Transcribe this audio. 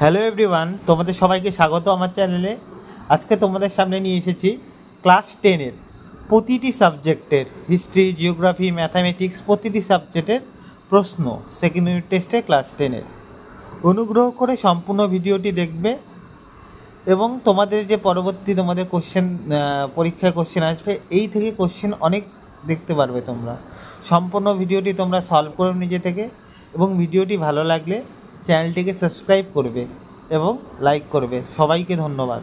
Hello everyone, তোমাদের সবাইকে স্বাগত আমার চ্যানেলে। আজকে তোমাদের সামনে নিয়ে এসেছি ক্লাস 10-এর প্রতিটি সাবজেক্টের হিস্ট্রি, জিওগ্রাফি, ম্যাথামেটিক্স প্রতিটি সাবজেক্টের প্রশ্ন সেকেন্ড ইউনিট টেস্টে ক্লাস 10-এর। অনুগ্রহ করে সম্পূর্ণ ভিডিওটি দেখবে এবং তোমাদের যে পরবর্তী তোমাদের পরীক্ষায় কোশ্চেন আসবে, এই থেকে কোশ্চেন অনেক দেখতে পারবে তোমরা। সম্পূর্ণ ভিডিওটি তোমরা সলভ করো নিজে থেকে এবং ভিডিওটি ভালো লাগলে চ্যানেলটিকে সাবস্ক্রাইব করবে এবং লাইক করবে। সবাইকে ধন্যবাদ।